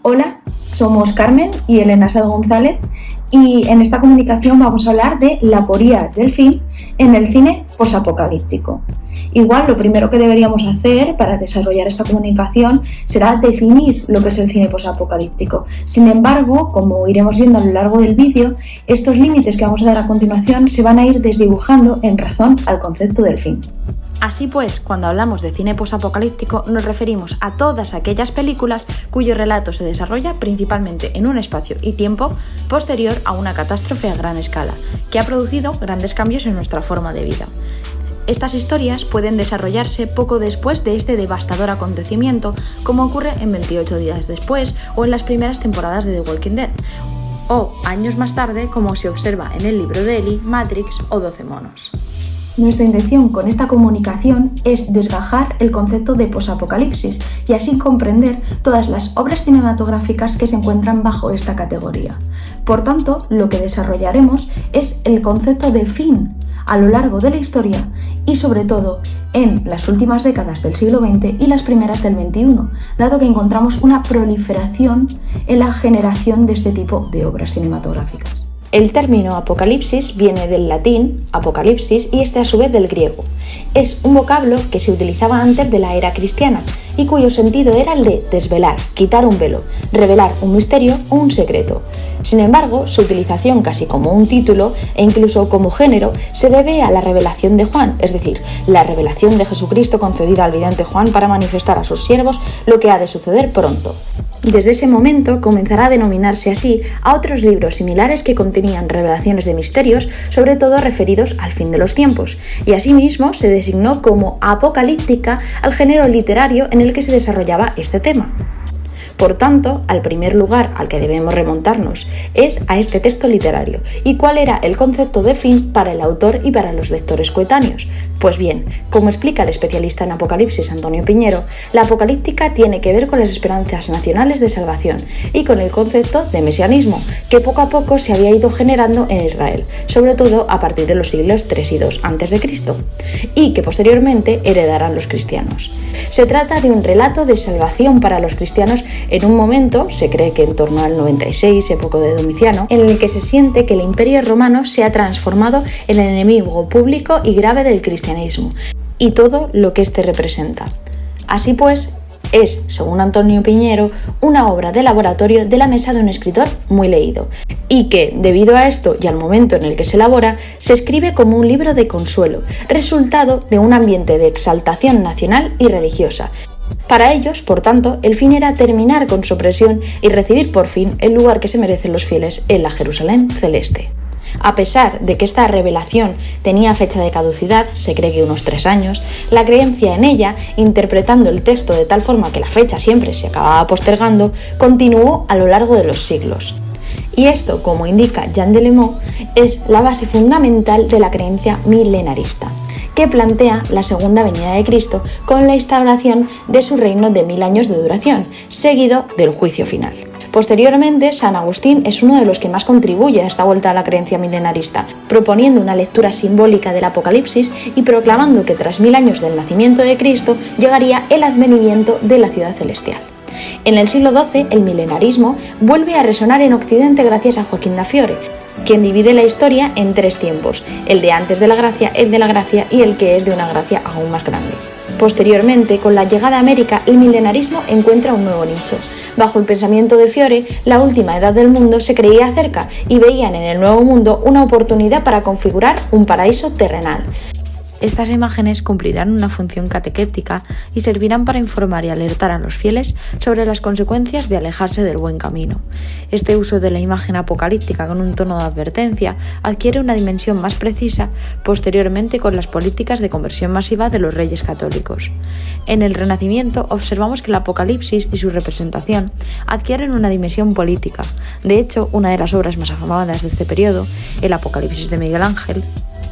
Hola, somos Carmen y Elena Sad González y en esta comunicación vamos a hablar de la aporía del fin en el cine posapocalíptico. Igual lo primero que deberíamos hacer para desarrollar esta comunicación será definir lo que es el cine posapocalíptico. Sin embargo, como iremos viendo a lo largo del vídeo, estos límites que vamos a dar a continuación se van a ir desdibujando en razón al concepto del fin. Así pues, cuando hablamos de cine posapocalíptico nos referimos a todas aquellas películas cuyo relato se desarrolla principalmente en un espacio y tiempo posterior a una catástrofe a gran escala, que ha producido grandes cambios en nuestra forma de vida. Estas historias pueden desarrollarse poco después de este devastador acontecimiento, como ocurre en 28 días después o en las primeras temporadas de The Walking Dead, o años más tarde, como se observa en el libro de Eli, Matrix o 12 monos. Nuestra intención con esta comunicación es desgajar el concepto de posapocalipsis y así comprender todas las obras cinematográficas que se encuentran bajo esta categoría. Por tanto, lo que desarrollaremos es el concepto de fin a lo largo de la historia y sobre todo en las últimas décadas del siglo XX y las primeras del XXI, dado que encontramos una proliferación en la generación de este tipo de obras cinematográficas. El término apocalipsis viene del latín apocalipsis y este a su vez del griego. Es un vocablo que se utilizaba antes de la era cristiana y cuyo sentido era el de desvelar, quitar un velo, revelar un misterio o un secreto. Sin embargo, su utilización casi como un título e incluso como género se debe a la revelación de Juan, es decir, la revelación de Jesucristo concedida al vidente Juan para manifestar a sus siervos lo que ha de suceder pronto. Desde ese momento comenzará a denominarse así a otros libros similares que contenían revelaciones de misterios, sobre todo referidos al fin de los tiempos, y asimismo se designó como apocalíptica al género literario en el que se desarrollaba este tema. Por tanto, al primer lugar al que debemos remontarnos es a este texto literario. ¿Y cuál era el concepto de fin para el autor y para los lectores coetáneos? Pues bien, como explica el especialista en Apocalipsis Antonio Piñero, la apocalíptica tiene que ver con las esperanzas nacionales de salvación y con el concepto de mesianismo, que poco a poco se había ido generando en Israel, sobre todo a partir de los siglos III y II a.C., y que posteriormente heredarán los cristianos. Se trata de un relato de salvación para los cristianos en un momento, se cree que en torno al 96, época de Domiciano, en el que se siente que el Imperio Romano se ha transformado en el enemigo público y grave del cristianismo, y todo lo que éste representa. Así pues, es, según Antonio Piñero, una obra de laboratorio de la mesa de un escritor muy leído, y que, debido a esto y al momento en el que se elabora, se escribe como un libro de consuelo, resultado de un ambiente de exaltación nacional y religiosa. Para ellos, por tanto, el fin era terminar con su opresión y recibir por fin el lugar que se merecen los fieles en la Jerusalén celeste. A pesar de que esta revelación tenía fecha de caducidad, se cree que unos 3 años, la creencia en ella, interpretando el texto de tal forma que la fecha siempre se acababa postergando, continuó a lo largo de los siglos. Y esto, como indica Jean Delémont, es la base fundamental de la creencia milenarista, que plantea la segunda venida de Cristo con la instauración de su reino de 1000 años de duración, seguido del juicio final. Posteriormente, San Agustín es uno de los que más contribuye a esta vuelta a la creencia milenarista, proponiendo una lectura simbólica del Apocalipsis y proclamando que tras 1000 años del nacimiento de Cristo llegaría el advenimiento de la ciudad celestial. En el siglo XII, el milenarismo vuelve a resonar en Occidente gracias a Joaquín da Fiore, quien divide la historia en 3 tiempos, el de antes de la gracia, el de la gracia y el que es de una gracia aún más grande. Posteriormente, con la llegada a América, el milenarismo encuentra un nuevo nicho. Bajo el pensamiento de Fiore, la última edad del mundo se creía cerca y veían en el nuevo mundo una oportunidad para configurar un paraíso terrenal. Estas imágenes cumplirán una función catequética y servirán para informar y alertar a los fieles sobre las consecuencias de alejarse del buen camino. Este uso de la imagen apocalíptica con un tono de advertencia adquiere una dimensión más precisa posteriormente con las políticas de conversión masiva de los reyes católicos. En el Renacimiento observamos que el Apocalipsis y su representación adquieren una dimensión política. De hecho, una de las obras más afamadas de este periodo, el Apocalipsis de Miguel Ángel,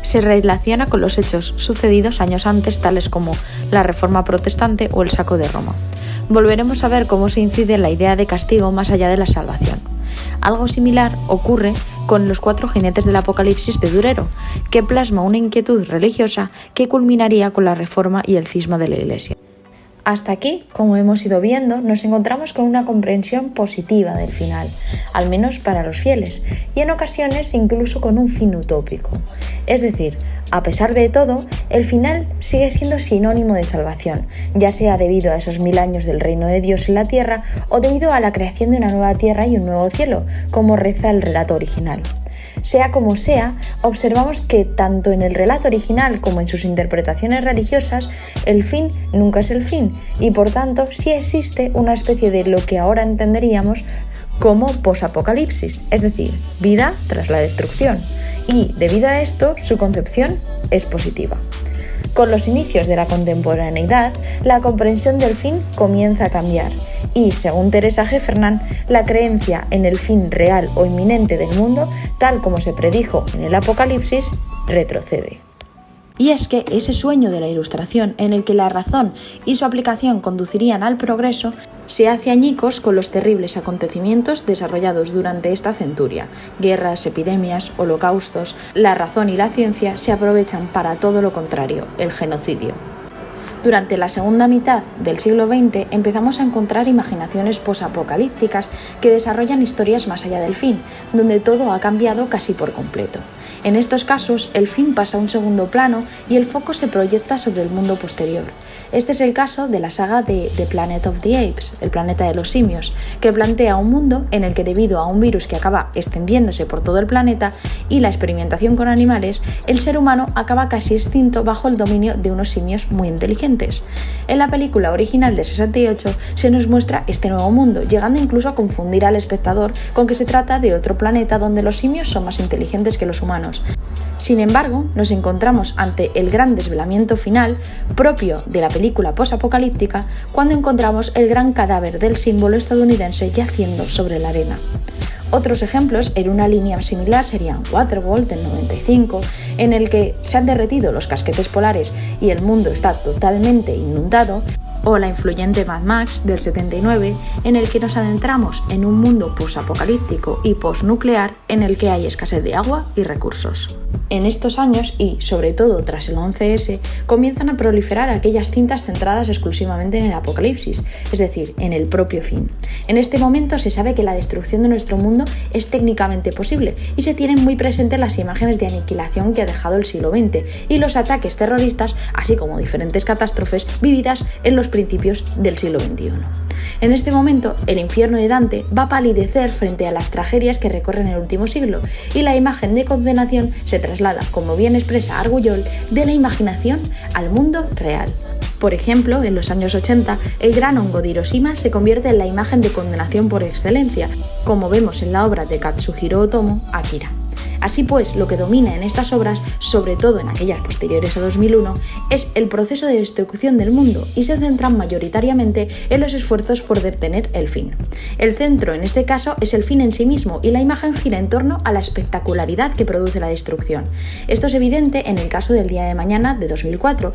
se relaciona con los hechos sucedidos años antes, tales como la Reforma Protestante o el saco de Roma. Volveremos a ver cómo se incide en la idea de castigo más allá de la salvación. Algo similar ocurre con los 4 jinetes del Apocalipsis de Durero, que plasma una inquietud religiosa que culminaría con la Reforma y el cisma de la Iglesia. Hasta aquí, como hemos ido viendo, nos encontramos con una comprensión positiva del final, al menos para los fieles, y en ocasiones incluso con un fin utópico. Es decir, a pesar de todo, el final sigue siendo sinónimo de salvación, ya sea debido a esos 1000 años del reino de Dios en la tierra o debido a la creación de una nueva tierra y un nuevo cielo, como reza el relato original. Sea como sea, observamos que tanto en el relato original como en sus interpretaciones religiosas, el fin nunca es el fin y por tanto sí existe una especie de lo que ahora entenderíamos como posapocalipsis, es decir, vida tras la destrucción, y debido a esto su concepción es positiva. Con los inicios de la contemporaneidad, la comprensión del fin comienza a cambiar y, según Teresa Heffernan, la creencia en el fin real o inminente del mundo, tal como se predijo en el Apocalipsis, retrocede. Y es que ese sueño de la Ilustración, en el que la razón y su aplicación conducirían al progreso, se hace añicos con los terribles acontecimientos desarrollados durante esta centuria. Guerras, epidemias, holocaustos. La razón y la ciencia se aprovechan para todo lo contrario, el genocidio. Durante la segunda mitad del siglo XX empezamos a encontrar imaginaciones posapocalípticas que desarrollan historias más allá del fin, donde todo ha cambiado casi por completo. En estos casos, el fin pasa a un segundo plano y el foco se proyecta sobre el mundo posterior. Este es el caso de la saga de The Planet of the Apes, el planeta de los simios, que plantea un mundo en el que, debido a un virus que acaba extendiéndose por todo el planeta y la experimentación con animales, el ser humano acaba casi extinto bajo el dominio de unos simios muy inteligentes. En la película original de 68 se nos muestra este nuevo mundo, llegando incluso a confundir al espectador con que se trata de otro planeta donde los simios son más inteligentes que los humanos. Sin embargo, nos encontramos ante el gran desvelamiento final propio de la película posapocalíptica cuando encontramos el gran cadáver del símbolo estadounidense yaciendo sobre la arena. Otros ejemplos en una línea similar serían Waterworld del 95, en el que se han derretido los casquetes polares y el mundo está totalmente inundado, o la influyente Mad Max del 79, en el que nos adentramos en un mundo posapocalíptico y posnuclear en el que hay escasez de agua y recursos. En estos años, y sobre todo tras el 11S, comienzan a proliferar aquellas cintas centradas exclusivamente en el apocalipsis, es decir, en el propio fin. En este momento se sabe que la destrucción de nuestro mundo es técnicamente posible y se tienen muy presentes las imágenes de aniquilación que ha dejado el siglo XX y los ataques terroristas, así como diferentes catástrofes vividas en los principios del siglo XXI. En este momento, el infierno de Dante va a palidecer frente a las tragedias que recorren el último siglo y la imagen de condenación se traslada, como bien expresa Argullol, de la imaginación al mundo real. Por ejemplo, en los años 80, el gran hongo de Hiroshima se convierte en la imagen de condenación por excelencia, como vemos en la obra de Katsuhiro Otomo, Akira. Así pues, lo que domina en estas obras, sobre todo en aquellas posteriores a 2001, es el proceso de destrucción del mundo y se centran mayoritariamente en los esfuerzos por detener el fin. El centro en este caso es el fin en sí mismo y la imagen gira en torno a la espectacularidad que produce la destrucción. Esto es evidente en el caso del Día de Mañana de 2004,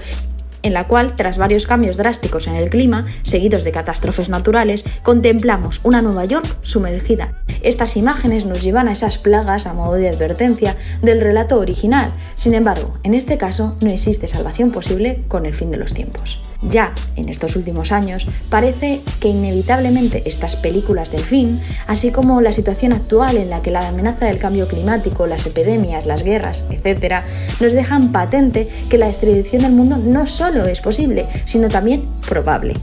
en la cual, tras varios cambios drásticos en el clima, seguidos de catástrofes naturales, contemplamos una Nueva York sumergida. Estas imágenes nos llevan a esas plagas a modo de advertencia del relato original. Sin embargo, en este caso no existe salvación posible con el fin de los tiempos. Ya en estos últimos años, parece que inevitablemente estas películas del fin, así como la situación actual en la que la amenaza del cambio climático, las epidemias, las guerras, etc., nos dejan patente que la destrucción del mundo no solo es posible, sino también probable.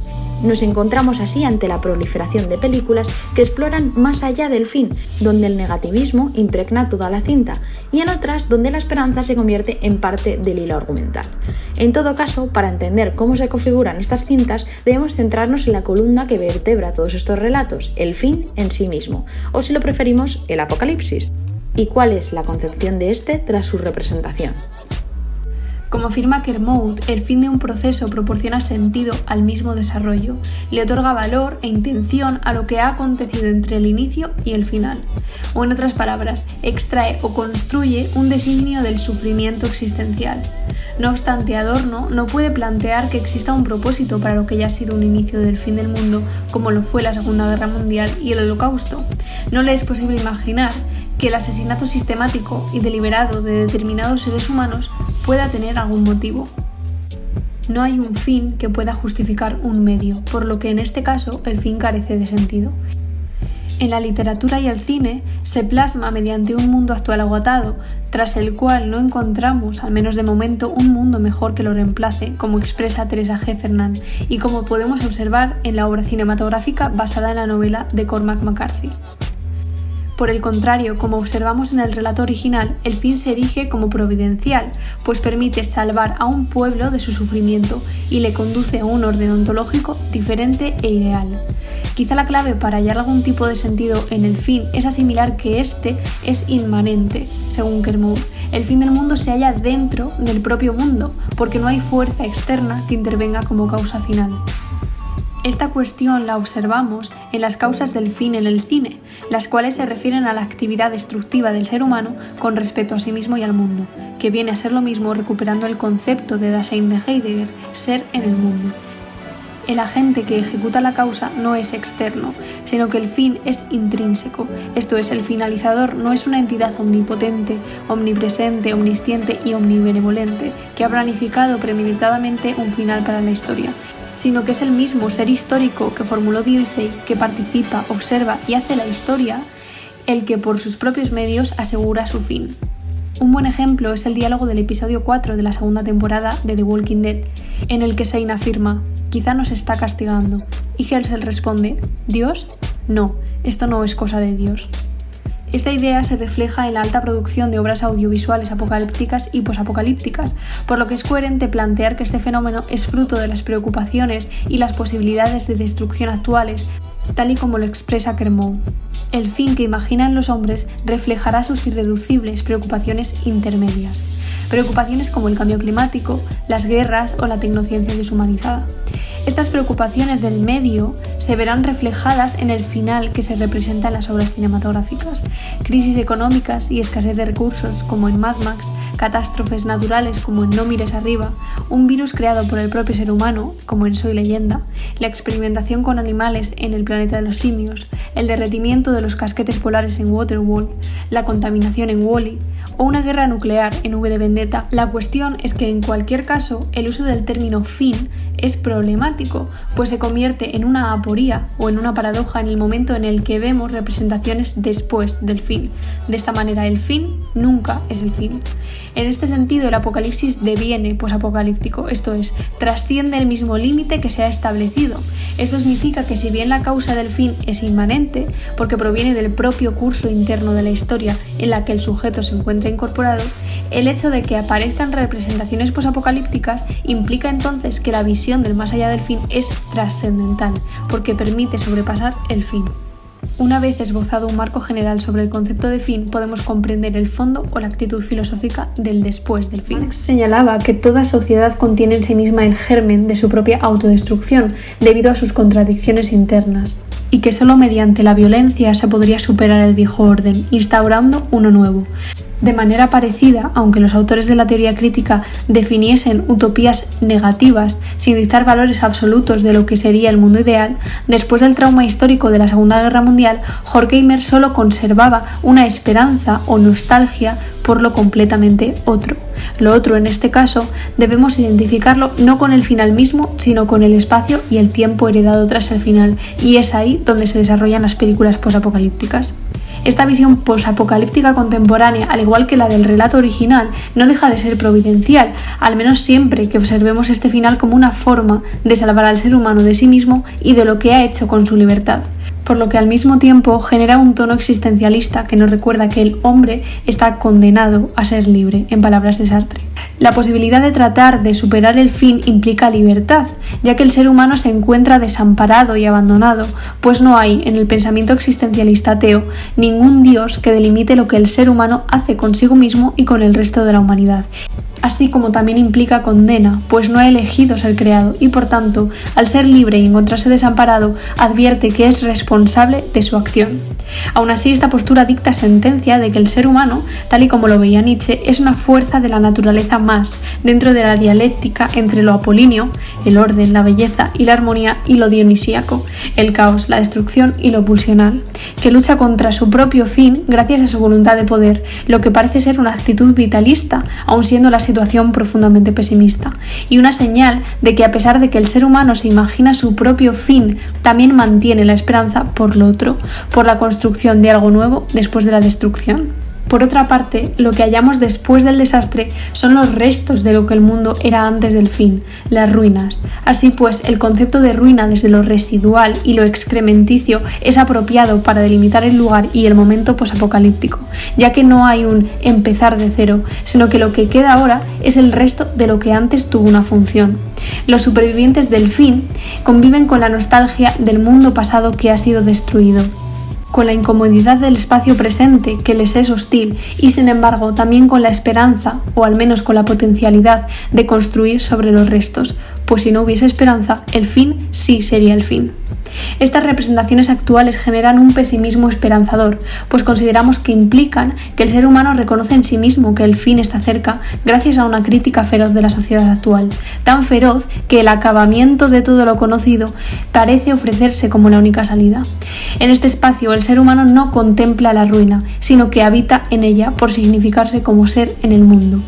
Nos encontramos así ante la proliferación de películas que exploran más allá del fin, donde el negativismo impregna toda la cinta, y en otras donde la esperanza se convierte en parte del hilo argumental. En todo caso, para entender cómo se configuran estas cintas, debemos centrarnos en la columna que vertebra todos estos relatos, el fin en sí mismo, o si lo preferimos, el apocalipsis. ¿Y cuál es la concepción de este tras su representación? Como afirma Kermode, el fin de un proceso proporciona sentido al mismo desarrollo, le otorga valor e intención a lo que ha acontecido entre el inicio y el final. O en otras palabras, extrae o construye un designio del sufrimiento existencial. No obstante, Adorno no puede plantear que exista un propósito para lo que ya ha sido un inicio del fin del mundo, como lo fue la Segunda Guerra Mundial y el Holocausto. No le es posible imaginar que el asesinato sistemático y deliberado de determinados seres humanos pueda tener algún motivo. No hay un fin que pueda justificar un medio, por lo que en este caso el fin carece de sentido. En la literatura y el cine se plasma mediante un mundo actual agotado, tras el cual no encontramos, al menos de momento, un mundo mejor que lo reemplace, como expresa Teresa Heffernan, y como podemos observar en la obra cinematográfica basada en la novela de Cormac McCarthy. Por el contrario, como observamos en el relato original, el fin se erige como providencial, pues permite salvar a un pueblo de su sufrimiento y le conduce a un orden ontológico diferente e ideal. Quizá la clave para hallar algún tipo de sentido en el fin es asimilar que este es inmanente, según Kermode. El fin del mundo se halla dentro del propio mundo, porque no hay fuerza externa que intervenga como causa final. Esta cuestión la observamos en las causas del fin en el cine, las cuales se refieren a la actividad destructiva del ser humano con respecto a sí mismo y al mundo, que viene a ser lo mismo recuperando el concepto de Dasein de Heidegger, ser en el mundo. El agente que ejecuta la causa no es externo, sino que el fin es intrínseco, esto es, el finalizador no es una entidad omnipotente, omnipresente, omnisciente y omnibenevolente, que ha planificado premeditadamente un final para la historia, sino que es el mismo ser histórico que formuló Dilthey, que participa, observa y hace la historia, el que por sus propios medios asegura su fin. Un buen ejemplo es el diálogo del episodio 4 de la segunda temporada de The Walking Dead, en el que Shane afirma: «Quizá nos está castigando», y Herschel responde: «¿Dios? No, esto no es cosa de Dios». Esta idea se refleja en la alta producción de obras audiovisuales apocalípticas y posapocalípticas, por lo que es coherente plantear que este fenómeno es fruto de las preocupaciones y las posibilidades de destrucción actuales, tal y como lo expresa Kermode. El fin que imaginan los hombres reflejará sus irreducibles preocupaciones intermedias. Preocupaciones como el cambio climático, las guerras o la tecnociencia deshumanizada. Estas preocupaciones del medio se verán reflejadas en el final que se representa en las obras cinematográficas. Crisis económicas y escasez de recursos, como en Mad Max, catástrofes naturales, como en No mires arriba, un virus creado por el propio ser humano, como en Soy leyenda, la experimentación con animales en El planeta de los simios, el derretimiento de los casquetes polares en Waterworld, la contaminación en Wall-E, o una guerra nuclear en V de Vendetta. La cuestión es que en cualquier caso el uso del término fin es problemático, pues se convierte en una aporía o en una paradoja en el momento en el que vemos representaciones después del fin. De esta manera el fin nunca es el fin. En este sentido el apocalipsis deviene posapocalíptico, esto es, trasciende el mismo límite que se ha establecido. Esto significa que si bien la causa del fin es inmanente, porque proviene del propio curso interno de la historia en la que el sujeto se encuentra incorporado, el hecho de que aparezcan representaciones posapocalípticas implica entonces que la visión del más allá del fin es trascendental, porque permite sobrepasar el fin. Una vez esbozado un marco general sobre el concepto de fin, podemos comprender el fondo o la actitud filosófica del después del fin. Marx señalaba que toda sociedad contiene en sí misma el germen de su propia autodestrucción, debido a sus contradicciones internas, y que solo mediante la violencia se podría superar el viejo orden, instaurando uno nuevo. De manera parecida, aunque los autores de la teoría crítica definiesen utopías negativas sin dictar valores absolutos de lo que sería el mundo ideal, después del trauma histórico de la Segunda Guerra Mundial, Horkheimer solo conservaba una esperanza o nostalgia por lo completamente otro. Lo otro, en este caso, debemos identificarlo no con el final mismo, sino con el espacio y el tiempo heredado tras el final, y es ahí donde se desarrollan las películas posapocalípticas. Esta visión posapocalíptica contemporánea, al igual que la del relato original, no deja de ser providencial, al menos siempre que observemos este final como una forma de salvar al ser humano de sí mismo y de lo que ha hecho con su libertad, por lo que al mismo tiempo genera un tono existencialista que nos recuerda que el hombre está condenado a ser libre, en palabras de Sartre. La posibilidad de tratar de superar el fin implica libertad, ya que el ser humano se encuentra desamparado y abandonado, pues no hay, en el pensamiento existencialista ateo, ningún Dios que delimite lo que el ser humano hace consigo mismo y con el resto de la humanidad. Así como también implica condena, pues no ha elegido ser creado y por tanto, al ser libre y encontrarse desamparado, advierte que es responsable de su acción. Aún así, esta postura dicta sentencia de que el ser humano, tal y como lo veía Nietzsche, es una fuerza de la naturaleza más, dentro de la dialéctica entre lo apolíneo, el orden, la belleza y la armonía, y lo dionisíaco, el caos, la destrucción y lo pulsional, que lucha contra su propio fin gracias a su voluntad de poder, lo que parece ser una actitud vitalista, aun siendo las situación profundamente pesimista y una señal de que a pesar de que el ser humano se imagina su propio fin, también mantiene la esperanza por lo otro, por la construcción de algo nuevo después de la destrucción. Por otra parte, lo que hallamos después del desastre son los restos de lo que el mundo era antes del fin, las ruinas. Así pues, el concepto de ruina desde lo residual y lo excrementicio es apropiado para delimitar el lugar y el momento posapocalíptico, ya que no hay un empezar de cero, sino que lo que queda ahora es el resto de lo que antes tuvo una función. Los supervivientes del fin conviven con la nostalgia del mundo pasado que ha sido destruido, con la incomodidad del espacio presente que les es hostil y sin embargo también con la esperanza, o al menos con la potencialidad de construir sobre los restos, pues si no hubiese esperanza, el fin sí sería el fin. Estas representaciones actuales generan un pesimismo esperanzador, pues consideramos que implican que el ser humano reconoce en sí mismo que el fin está cerca gracias a una crítica feroz de la sociedad actual, tan feroz que el acabamiento de todo lo conocido parece ofrecerse como la única salida. En este espacio el ser humano no contempla la ruina, sino que habita en ella por significarse como ser en el mundo.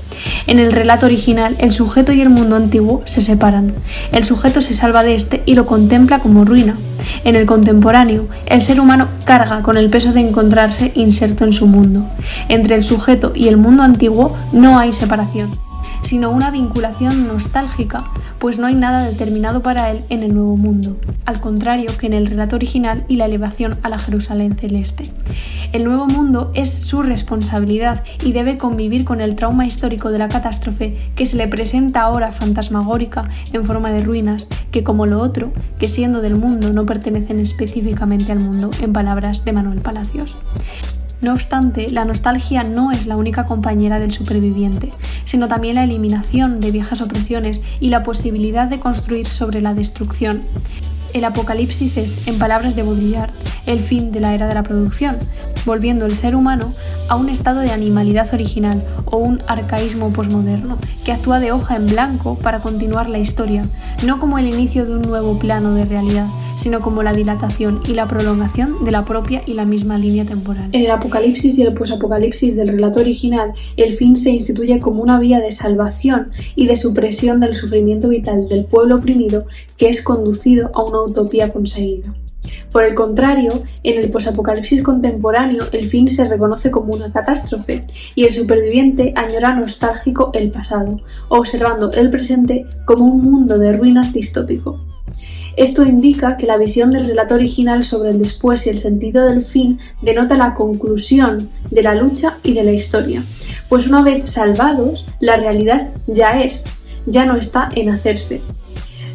En el relato original, el sujeto y el mundo antiguo se separan. El sujeto se salva de este y lo contempla como ruina. En el contemporáneo, el ser humano carga con el peso de encontrarse inserto en su mundo. Entre el sujeto y el mundo antiguo no hay separación, sino una vinculación nostálgica, pues no hay nada determinado para él en el nuevo mundo, al contrario que en el relato original y la elevación a la Jerusalén celeste. El nuevo mundo es su responsabilidad y debe convivir con el trauma histórico de la catástrofe que se le presenta ahora fantasmagórica en forma de ruinas, que como lo otro, que siendo del mundo no pertenecen específicamente al mundo, en palabras de Manuel Palacios. No obstante, la nostalgia no es la única compañera del superviviente, sino también la eliminación de viejas opresiones y la posibilidad de construir sobre la destrucción. El apocalipsis es, en palabras de Baudrillard, el fin de la era de la producción, volviendo el ser humano a un estado de animalidad original o un arcaísmo posmoderno que actúa de hoja en blanco para continuar la historia, no como el inicio de un nuevo plano de realidad, sino como la dilatación y la prolongación de la propia y la misma línea temporal. En el apocalipsis y el posapocalipsis del relato original, el fin se instituye como una vía de salvación y de supresión del sufrimiento vital del pueblo oprimido que es conducido a una utopía conseguida. Por el contrario, en el posapocalipsis contemporáneo, el fin se reconoce como una catástrofe y el superviviente añora nostálgico el pasado, observando el presente como un mundo de ruinas distópico. Esto indica que la visión del relato original sobre el después y el sentido del fin denota la conclusión de la lucha y de la historia, pues una vez salvados, la realidad ya no está en hacerse.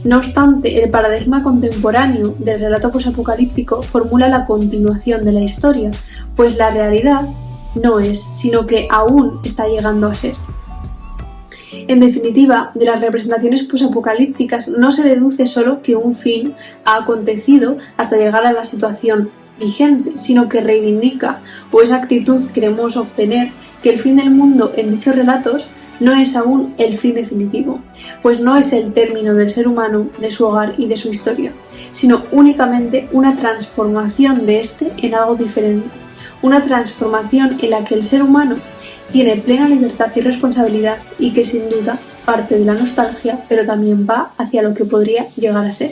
No obstante, el paradigma contemporáneo del relato posapocalíptico formula la continuación de la historia, pues la realidad no es, sino que aún está llegando a ser. En definitiva, de las representaciones posapocalípticas no se deduce solo que un fin ha acontecido hasta llegar a la situación vigente, sino que reivindica, o esa actitud queremos obtener, que el fin del mundo en dichos relatos no es aún el fin definitivo, pues no es el término del ser humano, de su hogar y de su historia, sino únicamente una transformación de este en algo diferente, una transformación en la que el ser humano tiene plena libertad y responsabilidad y que sin duda parte de la nostalgia, pero también va hacia lo que podría llegar a ser.